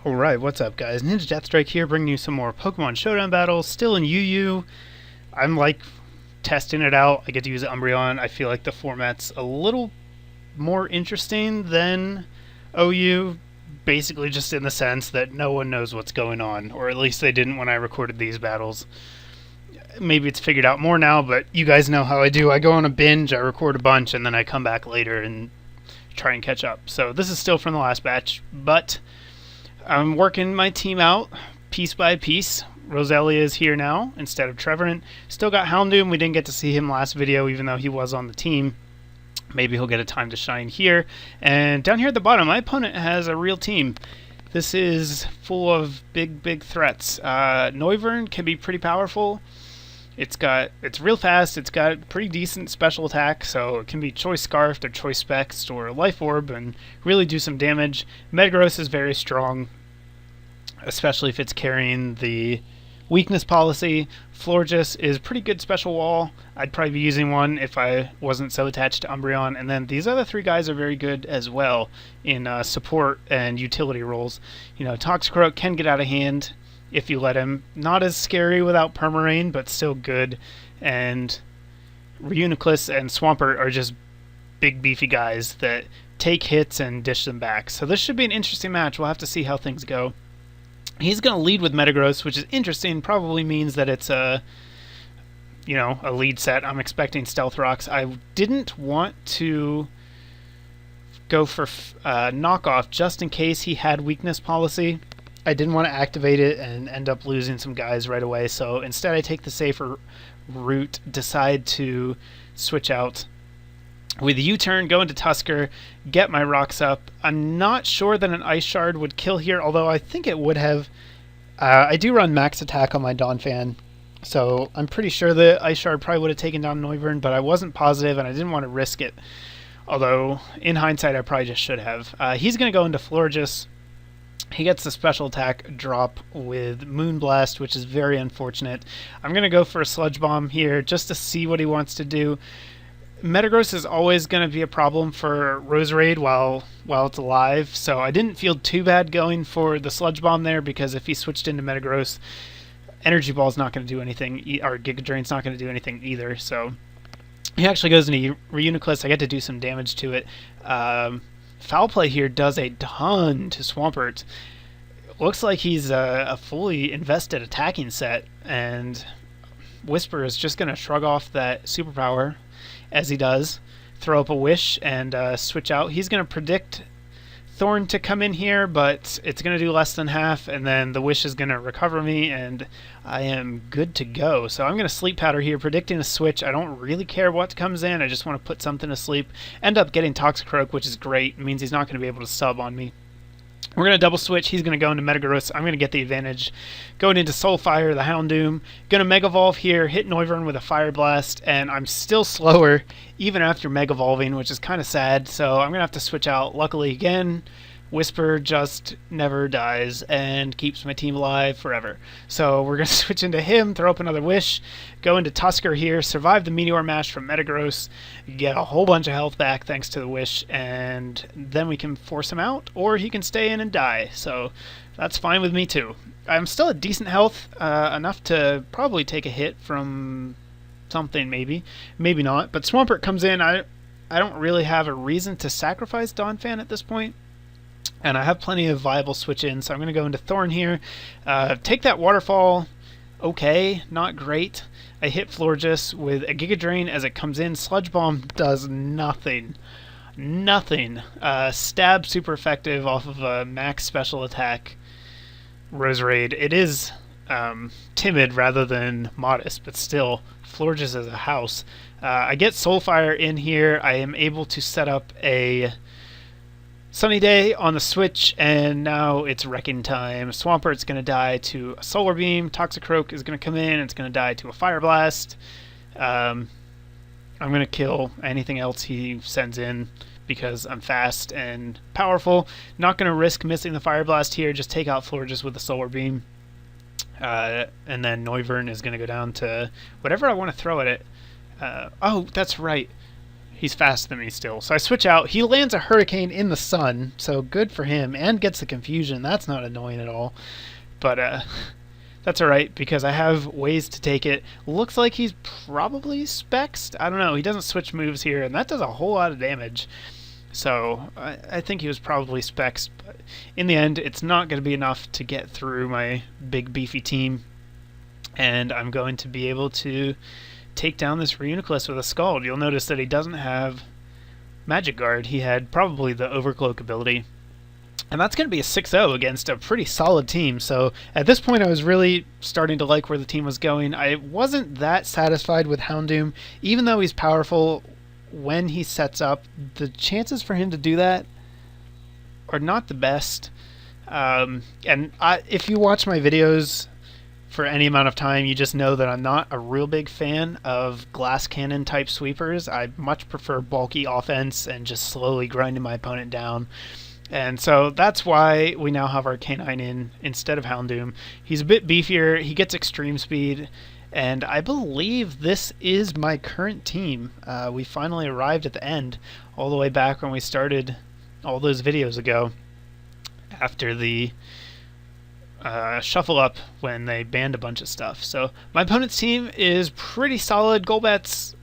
Alright, what's up guys? NinjaDeathStrike here, bringing you some more Pokemon Showdown battles, still in UU. I'm like testing it out. I get to use Umbreon. I feel like the format's a little more interesting than OU, basically just in the sense that no one knows what's going on, or at least they didn't when I recorded these battles. Maybe it's figured out more now, but you guys know how I do. I go on a binge, I record a bunch, and then I come back later and try and catch up. So this is still from the last batch, but I'm working my team out piece by piece. Roselia is here now instead of Trevorant. Still got Houndoom. We didn't get to see him last video even though he was on the team. Maybe he'll get a time to shine here. And down here at the bottom, my opponent has a real team. This is full of big threats. Noivern can be pretty powerful. It's real fast, it's got pretty decent special attack, so it can be Choice Scarfed or Choice Spexed or Life Orb and really do some damage. Metagross is very strong, especially if it's carrying the weakness policy. Florges is pretty good special wall. I'd probably be using one if I wasn't so attached to Umbreon. And then these other three guys are very good as well in support and utility roles. You know, Toxicroak can get out of hand if you let him. Not as scary without Permarain, but still good. And Reuniclus and Swampert are just big beefy guys that take hits and dish them back. So this should be an interesting match. We'll have to see how things go. He's going to lead with Metagross, which is interesting. Probably means that it's a lead set. I'm expecting Stealth Rocks. I didn't want to go for knockoff just in case he had weakness policy. I didn't want to activate it and end up losing some guys right away, so instead I take the safer route, decide to switch out with U-turn, go into Tusker, get my rocks up. I'm not sure that an Ice Shard would kill here, although I think it would have. I do run max attack on my Donphan, so I'm pretty sure the Ice Shard probably would have taken down Noivern, but I wasn't positive and I didn't want to risk it. Although, in hindsight, I probably just should have. He's going to go into Florges. He gets the special attack drop with Moonblast, which is very unfortunate. I'm going to go for a Sludge Bomb here just to see what he wants to do. Metagross is always going to be a problem for Roserade while it's alive, so I didn't feel too bad going for the Sludge Bomb there, because if he switched into Metagross, Energy Ball's not going to do anything, or Giga Drain's not going to do anything either, so he actually goes into Reuniclus. I get to do some damage to it. Foul Play here does a ton to Swampert. Looks like he's a fully invested attacking set, and Whisper is just going to shrug off that superpower as he does, throw up a Wish, and switch out. He's going to predict Thorn to come in here, but it's going to do less than half, and then the Wish is going to recover me, and I am good to go. So I'm going to Sleep Powder here, predicting a switch. I don't really care what comes in. I just want to put something to sleep. End up getting Toxicroak, which is great. It means he's not going to be able to sub on me. We're going to double switch. He's going to go into Metagross. I'm going to get the advantage. Going into Soulfire, the Houndoom. Going to Mega Evolve here, hit Noivern with a Fire Blast, and I'm still slower even after Mega Evolving, which is kind of sad. So I'm going to have to switch out. Luckily, again, Whisper just never dies and keeps my team alive forever. So we're going to switch into him, throw up another Wish, go into Tusker here, survive the Meteor Mash from Metagross, get a whole bunch of health back thanks to the Wish, and then we can force him out, or he can stay in and die. So that's fine with me too. I'm still at decent health, enough to probably take a hit from something maybe. Maybe not, but Swampert comes in. I don't really have a reason to sacrifice Donphan at this point. And I have plenty of viable switch-ins, so I'm going to go into Thorn here. Take that Waterfall. Okay, not great. I hit Florges with a Giga Drain as it comes in. Sludge Bomb does nothing. Nothing. Stab super effective off of a max special attack Roserade. It is timid rather than modest, but still, Florges is a house. I get Soulfire in here. I am able to set up a Sunny Day on the switch, and now it's wrecking time. Swampert's going to die to a Solar Beam. Toxicroak is going to come in. It's going to die to a Fire Blast. I'm going to kill anything else he sends in because I'm fast and powerful. Not going to risk missing the Fire Blast here. Just take out Florges with the Solar Beam. And then Noivern is going to go down to whatever I want to throw at it. Oh, that's right. he's faster than me still. So I switch out. He lands a Hurricane in the sun, so good for him, and gets the confusion. That's not annoying at all. But that's alright, because I have ways to take it. Looks like he's probably spexed. I don't know. He doesn't switch moves here, and that does a whole lot of damage. So I think he was probably spexed. But in the end, it's not going to be enough to get through my big beefy team. And I'm going to be able to take down this Reuniclus with a Scald. You'll notice that he doesn't have Magic Guard. He had probably the Overcloak ability. And that's going to be a 6-0 against a pretty solid team. So at this point, I was really starting to like where the team was going. I wasn't that satisfied with Houndoom. Even though he's powerful when he sets up, the chances for him to do that are not the best. If you watch my videos for any amount of time, you just know that I'm not a real big fan of glass cannon type sweepers. I much prefer bulky offense and just slowly grinding my opponent down. And so that's why we now have our Canine in instead of Houndoom. He's a bit beefier, he gets extreme speed, and I believe this is my current team. We finally arrived at the end, all the way back when we started all those videos ago, after the shuffle up when they banned a bunch of stuff. So my opponent's team is pretty solid. Golbat's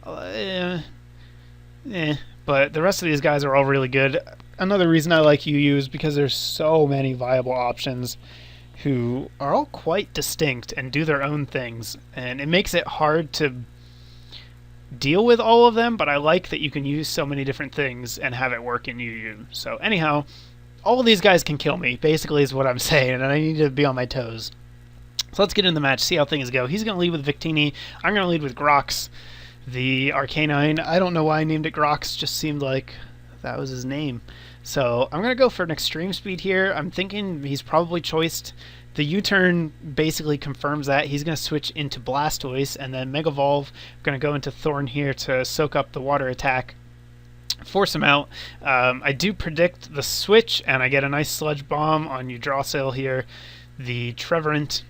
but the rest of these guys are all really good. Another reason I like UU is because there's so many viable options who are all quite distinct and do their own things, and it makes it hard to deal with all of them, but I like that you can use so many different things and have it work in UU. So anyhow, all of these guys can kill me, basically is what I'm saying, and I need to be on my toes. So let's get into the match, see how things go. He's going to lead with Victini. I'm going to lead with Grox, the Arcanine. I don't know why I named it Grox, just seemed like that was his name. So I'm going to go for an extreme speed here. I'm thinking he's probably choiced. The U-turn basically confirms that. He's going to switch into Blastoise, and then Mega Evolve. I'm going to go into Thorn here to soak up the water attack, force him out. I do predict the switch, and I get a nice Sludge Bomb on Yggdrasil here. The Trevorant.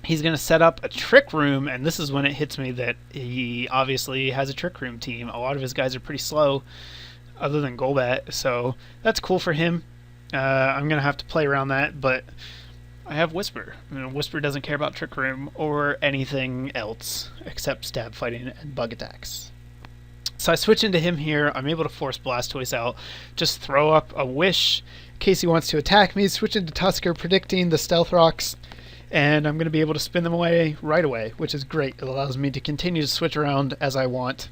He's going to set up a Trick Room, and this is when it hits me that he obviously has a Trick Room team. A lot of his guys are pretty slow, other than Golbat, so that's cool for him. I'm going to have to play around that, but I have Whisper. Whisper doesn't care about Trick Room or anything else except stab fighting and bug attacks. So I switch into him here. I'm able to force Blastoise out. Just throw up a Wish in case he wants to attack me. Switch into Tusker, predicting the Stealth Rocks, and I'm going to be able to spin them away right away, which is great. It allows me to continue to switch around as I want.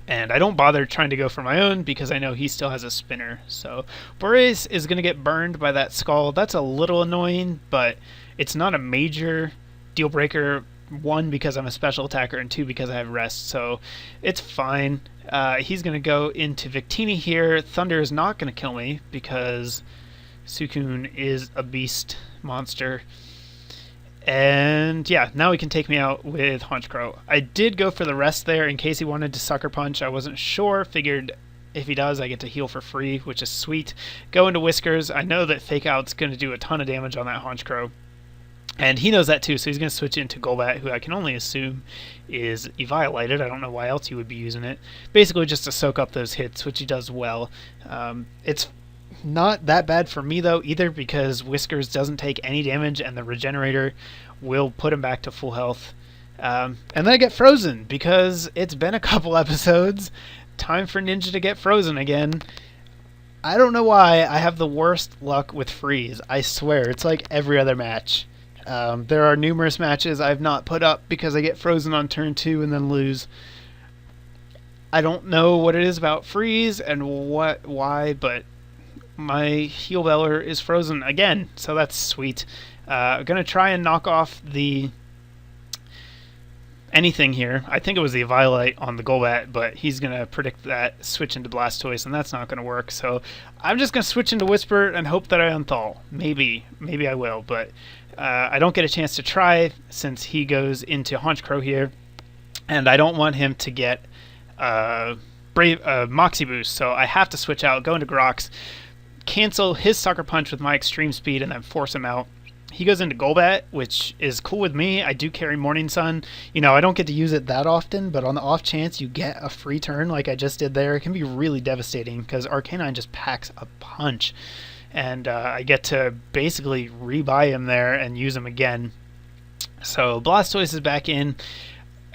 And I don't bother trying to go for my own because I know he still has a spinner. So Boreas is going to get burned by that Skull. That's a little annoying, but it's not a major deal breaker. One, because I'm a special attacker, and two, because I have rest. So it's fine. He's going to go into Victini here. Thunder is not going to kill me because Suicune is a beast monster. And yeah, now he can take me out with Honchkrow. I did go for the rest there in case he wanted to Sucker Punch. I wasn't sure. Figured if he does, I get to heal for free, which is sweet. Go into Whiskers. I know that Fake Out's going to do a ton of damage on that Honchkrow, and he knows that too, so he's going to switch into Golbat, who I can only assume is Eviolated. I don't know why else he would be using it. Basically just to soak up those hits, which he does well. It's not that bad for me though either, because Whiskers doesn't take any damage and the Regenerator will put him back to full health. And then I get frozen because it's been a couple episodes. Time for Ninja to get frozen again. I don't know why I have the worst luck with freeze. I swear, it's like every other match. There are numerous matches I've not put up because I get frozen on turn 2 and then lose. I don't know what it is about freeze and why, but my Heal Beller is frozen again, so that's sweet. I'm going to try and knock off the anything here. I think it was the Eviolite on the Golbat, but he's going to predict that, switch into Blastoise, and that's not going to work. So I'm just going to switch into Whisper and hope that I unthaw. Maybe I will, but I don't get a chance to try since he goes into Honchkrow here, and I don't want him to get Moxie Boost, so I have to switch out, go into Grox, cancel his Sucker Punch with my extreme speed, and then force him out. He goes into Golbat, which is cool with me. I do carry Morning Sun. You know, I don't get to use it that often, but on the off chance you get a free turn like I just did there, it can be really devastating because Arcanine just packs a punch. And I get to basically rebuy him there and use him again. So Blastoise is back in.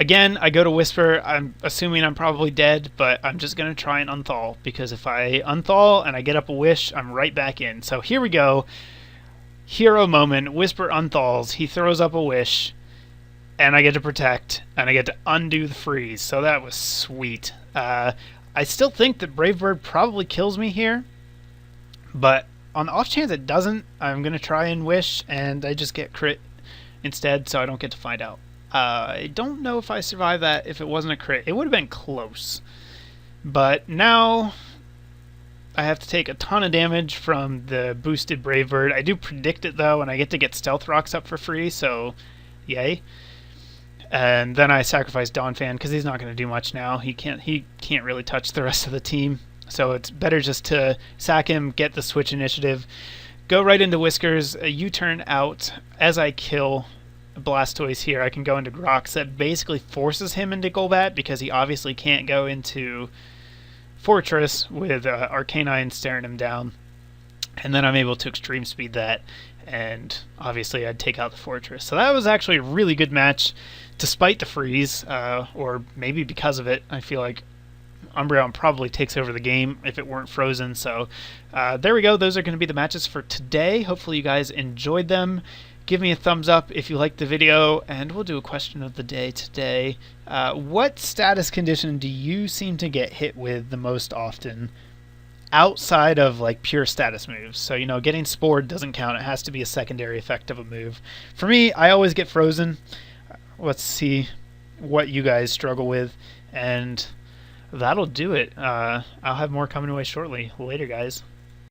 Again, I go to Whisper. I'm assuming I'm probably dead, but I'm just going to try and unthaw, because if I unthaw and I get up a wish, I'm right back in. So here we go. Hero moment. Whisper unthaws. He throws up a wish, and I get to protect, and I get to undo the freeze. So that was sweet. I still think that Brave Bird probably kills me here, but on the off chance it doesn't, I'm going to try and wish, and I just get crit instead, so I don't get to find out. I don't know if I survived that if it wasn't a crit. It would have been close. But now I have to take a ton of damage from the boosted Brave Bird. I do predict it though, and I get to get Stealth Rocks up for free, so yay. And then I sacrifice Donphan because he's not going to do much now. He can't really touch the rest of the team. So it's better just to sack him, get the switch initiative, go right into Whiskers, a U-turn out. As I kill Blastoise here, I can go into Grox. That basically forces him into Golbat because he obviously can't go into Fortress with Arcanine staring him down. And then I'm able to extreme speed that, and obviously I'd take out the Fortress. So that was actually a really good match, despite the freeze, or maybe because of it. I feel like Umbreon probably takes over the game if it weren't frozen. So there we go. Those are going to be the matches for today. Hopefully you guys enjoyed them. Give me a thumbs up if you liked the video, and we'll do a question of the day today. What status condition do you seem to get hit with the most often outside of like pure status moves? So, you know, getting Spored doesn't count. It has to be a secondary effect of a move. For me, I always get frozen. Let's see what you guys struggle with, and that'll do it. I'll have more coming away shortly. Later, guys.